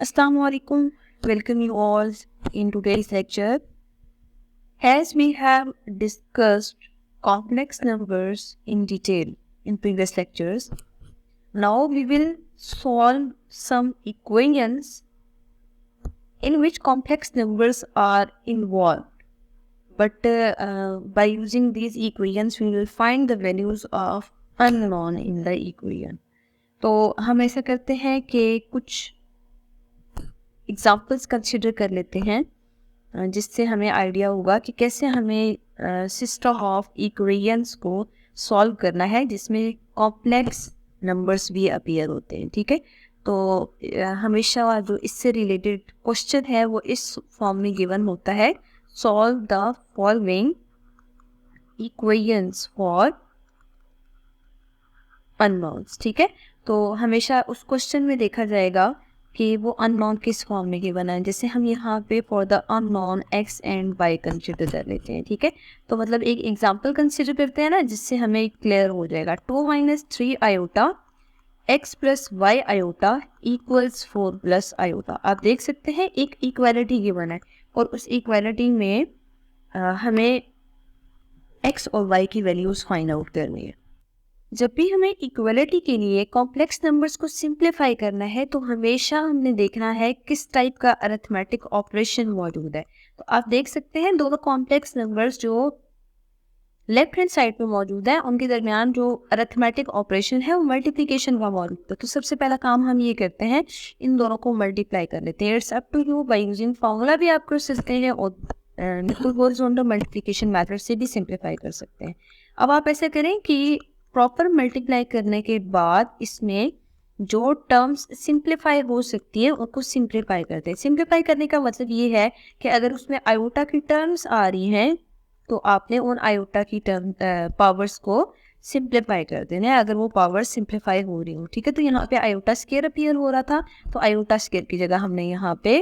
Assalamu alaikum. Welcome you all in today's lecture. As we have discussed complex numbers in detail in previous lectures, now we will solve some equations in which complex numbers are involved. But by using these equations, we will find the values of unknown in the equation. तो हम ऐसा करते हैं कि कुछ examples consider कर लेते हैं जिससे हमें आइडिया होगा कि कैसे हमें सिस्टम ऑफ इक्वेशंस को सॉल्व करना है जिसमें कॉम्प्लेक्स नंबर्स भी अपीयर होते हैं। ठीक है, तो हमेशा जो इससे रिलेटेड क्वेश्चन है वो इस फॉर्म में गिवन होता है, solve the following equations for unknowns. ठीक है, तो हमेशा उस क्वेश्चन में देखा जाएगा कि वो अननोन किस फॉर्म में गिवन है। जैसे हम यहाँ पे for the unknown X and Y consider कर लेते हैं। ठीक है, तो मतलब एक एग्जांपल कंसिडर करते हैं ना, जिससे हमें क्लियर हो जाएगा। 2 - 3 iota X plus Y iota equals 4 plus iota. आप देख सकते हैं एक इक्वालिटी गिवन है और उस इक्वालिटी में हमें एक्स और वाई की वैल्यूज फाइंड आउट करनी है। जब भी हमें इक्वलिटी के लिए कॉम्प्लेक्स नंबर्स को सिंप्लीफाई करना है तो हमेशा हमने देखना है किस टाइप का अरिथमेटिक ऑपरेशन मौजूद है। तो आप देख सकते हैं दोनों कॉम्प्लेक्स नंबर्स जो लेफ्ट हैंड साइड पे मौजूद है उनके दरमियान जो अरिथमेटिक ऑपरेशन है वो मल्टीप्लिकेशन का मौजूद है। तो सबसे पहला काम हम ये करते हैं, इन दोनों को मल्टीप्लाई कर लेते हैं। It's up to you, by using formula भी आप कर सकते हैं और हॉरिजॉन्टल मल्टीप्लिकेशन मेथड से भी सिंप्लीफाई कर सकते हैं। अब आप ऐसा करें कि प्रॉपर मल्टीप्लाई करने के बाद इसमें जो टर्म्स सिंप्लीफाई हो सकती है उनको सिंप्लीफाई करते हैं। सिंप्लीफाई करने का मतलब ये है कि अगर उसमें आयोटा की टर्म्स आ रही हैं तो आपने उन आयोटा की टर्म पावर्स को सिंप्लीफाई कर देना है, अगर वो पावर सिंप्लीफाई हो रही हो। ठीक है, तो यहाँ पे आयोटा स्क्वायर अपीयर हो रहा था तो आयोटा स्क्वायर की जगह हमने यहाँ पे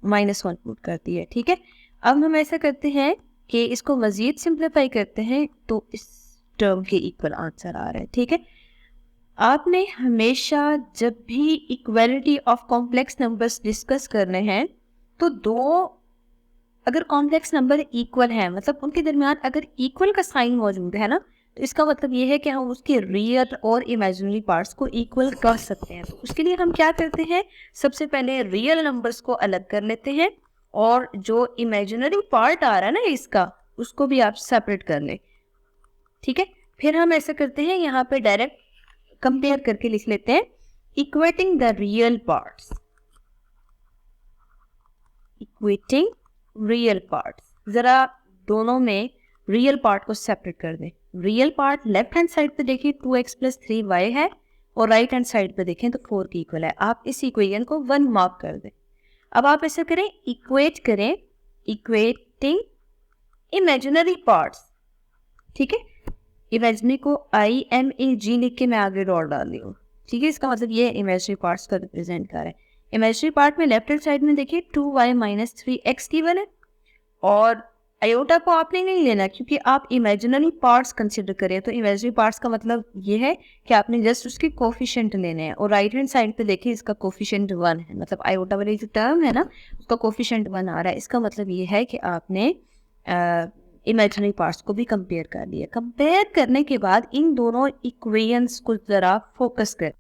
-1 पुट कर दी है। ठीक है, अब हम ऐसा करते हैं कि इसको मज़ीद सिंप्लीफाई करते हैं तो इस टर्म के इक्वल आंसर आ रहा है। ठीक है, आपने हमेशा जब भी equality of complex numbers discuss करने हैं तो दो अगर कॉम्प्लेक्स नंबर इक्वल हैं, मतलब उनके दरमियान अगर इक्वल का साइन मौजूद है ना, तो इसका मतलब ये है कि हम उसके रियल और इमेजिनरी पार्ट्स को इक्वल कर सकते हैं। तो उसके लिए हम क्या करते हैं, सबसे पहले रियल नंबर्स को अलग कर लेते हैं और जो इमेजिनरी पार्ट आ रहा है ना इसका, उसको भी आप सेपरेट कर लें। ठीक है, फिर हम ऐसा करते हैं, यहाँ पे डायरेक्ट कंपेयर करके लिख लेते हैं, equating the real parts. Equating real parts, जरा दोनों में रियल पार्ट को सेपरेट कर दें। Real part left hand side पे देखिए 2x + 3y है और राइट हैंड साइड पे देखें तो 4 की इक्वल है। आप इस इक्वेशन को 1 मार्क कर दें। अब आप ऐसा करें, इक्वेट करें, इक्वेटिंग इमेजिनरी पार्ट्स। ठीक है, इमेजिनरी को IMAG लिख के मैं आगे डॉट डाल रही हूँ। ठीक है, इसका मतलब ये इमेजिनरी पार्ट्स का रिप्रेजेंट कर रहा है। इमेजिनरी पार्ट में लेफ्ट हैंड साइड में देखिए 2y - 3x गिवन है और आयोटा को आपने नहीं लेना क्योंकि आप इमेजिनरी पार्ट्स कंसिडर करें। तो इमेजिनरी पार्ट्स का मतलब ये है कि आपने जस्ट उसके कोफिशिएंट लेने हैं और राइट हैंड साइड पे देखिए इसका कोफिशिएंट 1 है, मतलब आयोटा वाली जो टर्म है ना उसका कोफिशिएंट 1 आ रहा है। इसका मतलब ये है कि आपने इमेजिनरी पार्ट्स को भी कंपेयर कर लिया। कंपेयर करने के बाद इन दोनों इक्वेशंस को ज़रा फोकस कर।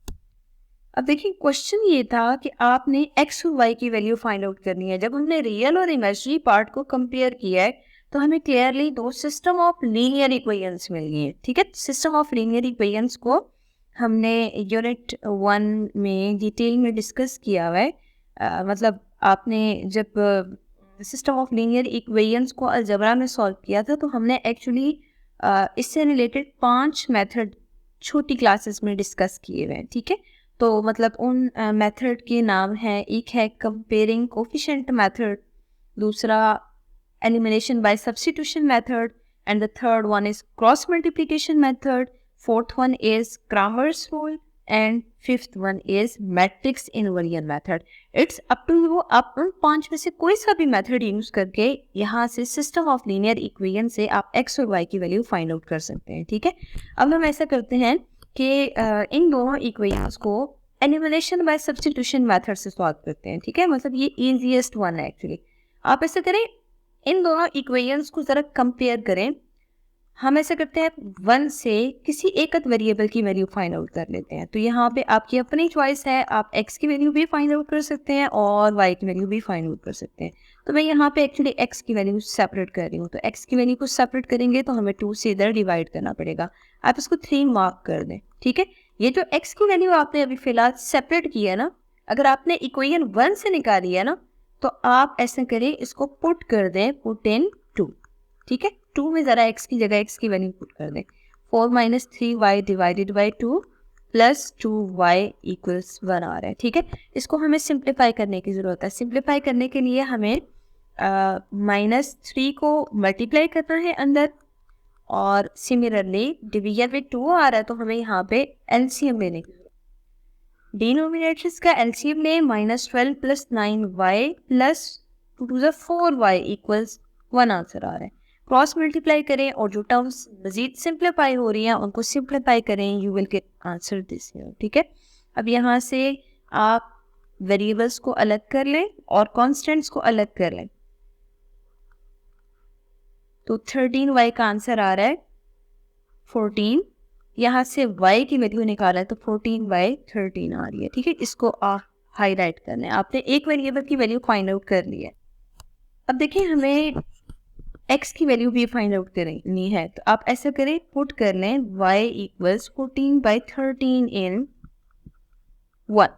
अब देखिए क्वेश्चन ये था कि आपने एक्स और वाई की वैल्यू फाइंड आउट करनी है। जब हमने रियल और इमेजिनरी पार्ट को कंपेयर किया है तो हमें क्लियरली दो सिस्टम ऑफ लीनियर इक्वेशंस मिल गई है। ठीक है, सिस्टम ऑफ लीनियर इक्वेशंस को हमने यूनिट 1 में डिटेल में डिस्कस किया हुआ है। मतलब आपने जब सिस्टम ऑफ लीनियर इक्वेशंस को अलजेब्रा में सॉल्व किया था तो हमने एक्चुअली इससे रिलेटेड 5 मेथड छोटी क्लासेस में डिस्कस किए हुए हैं। ठीक है, तो मतलब उन मेथड के नाम हैं, एक है कंपेयरिंग कोफिशिएंट मेथड, दूसरा elimination by substitution method, and the third one is cross multiplication method, fourth one is Cramer's rule and fifth one is matrix inversion method. It's up to you, आप उन 5 में से कोई सा भी method use करके यहाँ से सिस्टम ऑफ लीनियर इक्वेशन से आप एक्स और वाई की वैल्यू फाइंड आउट कर सकते हैं। ठीक है, अब हम ऐसा करते हैं कि इन दोनों इक्वेशंस को एलिमिनेशन बाय सब्स्टिट्यूशन मेथड से सॉल्व करते हैं, ठीक है। मतलब ये इजीएस्ट वन है एक्चुअली। आप ऐसे करें, इन दोनों इक्वेशंस को जरा कंपेयर करें। हम ऐसे करते हैं, 1 से किसी एक वेरिएबल की वैल्यू फाइंड आउट कर लेते हैं। तो यहाँ पे आपकी अपनी चॉइस है, आप x की वैल्यू भी फाइंड आउट कर सकते हैं और y की वैल्यू भी फाइंड आउट कर सकते हैं। तो मैं यहाँ पे एक्चुअली x की वैल्यू सेपरेट कर रही हूँ। तो x की वैल्यू को सेपरेट करेंगे तो हमें 2 से इधर डिवाइड करना पड़ेगा। आप इसको 3 मार्क कर दें, ठीक है। ये जो x की वैल्यू आपने अभी फिलहाल सेपरेट की है ना, अगर आपने इक्वेशन 1 से निकाली है ना, तो आप ऐसे करें, इसको पुट कर दें, पुट इन 2, ठीक है। 2 में ज़रा x की जगह x की वैल्यू पुट कर दें। 4 minus 3y divided by 2 plus 2y equals 1 आ रहा है, ठीक है। इसको हमें सिंप्लीफाई करने की ज़रूरत है। सिंप्लीफाई करने के लिए हमें -3 को मल्टीप्लाई करना है अंदर, और सिमिलरली डिवीजन में 2 आ रहा है तो हमें यहाँ पे एलसीएम लेने की ज़रूरत है। डिनोमिनेटर्स का एलसीएम लें, -12 plus 9y plus 2 two 4y equals 1 answer आ रहा है। क्रॉस मल्टीप्लाई करें और जो टर्म्स मजीद सिंप्लीफाई हो रही हैं उनको सिंप्लीफाई करें, you will get answer this here, ठीक है। अब यहाँ से आप वेरिएबल्स को अलग कर लें और कॉन्स्टेंट्स को अलग कर लें। तो 13y का आंसर आ रहा है 14। यहाँ से y की वैल्यू निकाला है तो 14/13 आ रही है, ठीक है। इसको आप हाईलाइट कर लें। आपने एक वेरिएबल की वैल्यू फाइंड आउट कर ली है। अब देखिए, हमें x की वैल्यू भी फाइंड आउट करनी है। तो आप ऐसा करें, पुट कर लें y इक्वल्स 14/13 इन 1,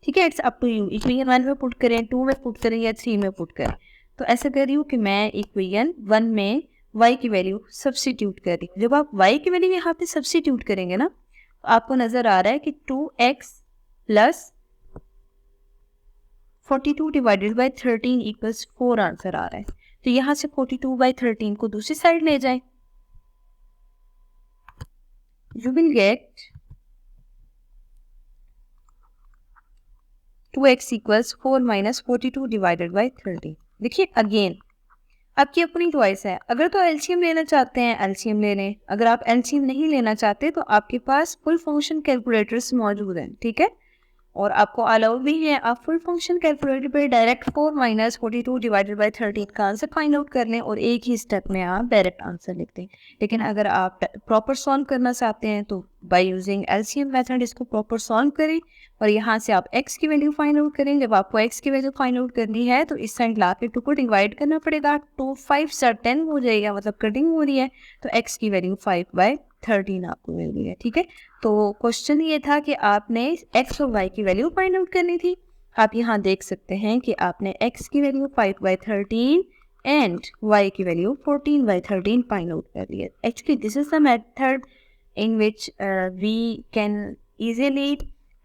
ठीक है। It's up to you. Equation 1 में पुट करें, 2 में पुट करें या 3 में पुट करें। तो ऐसा कर रही हूँ कि मैं इक्वेशन 1 में y की वैल्यू सब्स्टिट्यूट कर रही हूँ। जब आप y की वैल्यू यहाँ पे सब्स्टिट्यूट करेंगे ना, तो आपको नजर आ रहा है कि 2x plus 42 divided by 13 equals 4 answer आ रहा है। तो यहाँ से 42/13 को दूसरी साइड ले जाएं, you will get 2x equals 4 minus 42 divided by 13। देखिए अगेन आपकी अपनी चॉइस है। अगर तो एलसीएम लेना चाहते हैं एलसीएम ले लें, अगर आप एलसीएम नहीं लेना चाहते तो आपके पास फुल फंक्शन कैलकुलेटर्स मौजूद हैं, ठीक है। और आपको अलाउ भी है, आप फुल फंक्शन कैलकुलेटर पे डायरेक्ट 4 माइनस 42 डिवाइडेड बाई 13 का आंसर फाइंड आउट कर लें और एक ही स्टेप में आप डायरेक्ट आंसर लिखते हैं। लेकिन अगर आप प्रॉपर सॉल्व करना चाहते हैं तो बाय यूजिंग एलसीएम मेथड इसको प्रॉपर सॉल्व करें और यहाँ से आप x की वैल्यू फाइंड आउट करें। जब आपको x की वैल्यू फाइंड आउट करनी है तो इस साइड ला के 2 को डिवाइड करना पड़ेगा। 2 5 से 10 हो जाएगा, मतलब कटिंग हो रही है, तो x की वैल्यू 5/13 आपको मिल गई है, ठीक है। तो क्वेश्चन ये था कि आपने x और y की वैल्यू फाइंड आउट करनी थी। आप यहाँ देख सकते हैं कि आपने x की वैल्यू 5/13 एंड y की वैल्यू 14/13 फाइंड आउट कर ली है। Actually this is the method in which we can easily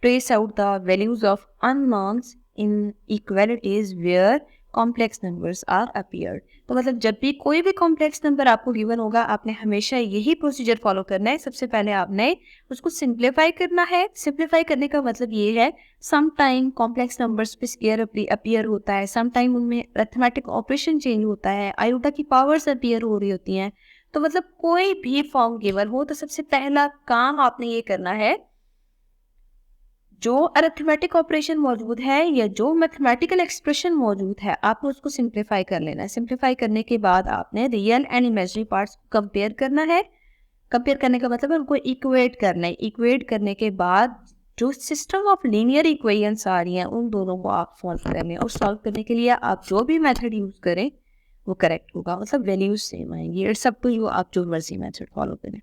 trace out the values of unknowns in equalities where complex numbers are appeared। तो मतलब जब भी कोई भी कॉम्प्लेक्स नंबर आपको गिवन होगा, आपने हमेशा यही प्रोसीजर फॉलो करना है। सबसे पहले आपने उसको सिंप्लीफाई करना है। सिंप्लीफाई करने का मतलब ये है, सम टाइम कॉम्प्लेक्स नंबर्स पे स्क्वायर अपीयर होता है, सम टाइम उनमें अरिथमेटिक ऑपरेशन चेंज होता है, आयोटा की पावर्स अपीयर हो रही होती हैं। तो मतलब कोई भी फॉर्म गिवन हो तो सबसे पहला काम आपने ये करना है, जो अरिथमेटिक ऑपरेशन मौजूद है या जो मैथमेटिकल एक्सप्रेशन मौजूद है, आपने उसको सिंप्लीफाई कर लेना है। सिंप्लीफाई करने के बाद आपने रियल एंड इमेजिनरी पार्ट्स को कंपेयर करना है। कंपेयर करने का मतलब है उनको इक्वेट करना है। इक्वेट करने के बाद जो सिस्टम ऑफ लीनियर इक्वेशंस आ रही हैं उन दोनों को आप सॉल्व करने, और सॉल्व करने के लिए आप जो भी मेथड यूज करें वो करेक्ट होगा, मतलब वैल्यूज सेम आएंगी। इट्स अप टू यू, आप जो मर्जी मेथड फॉलो करें।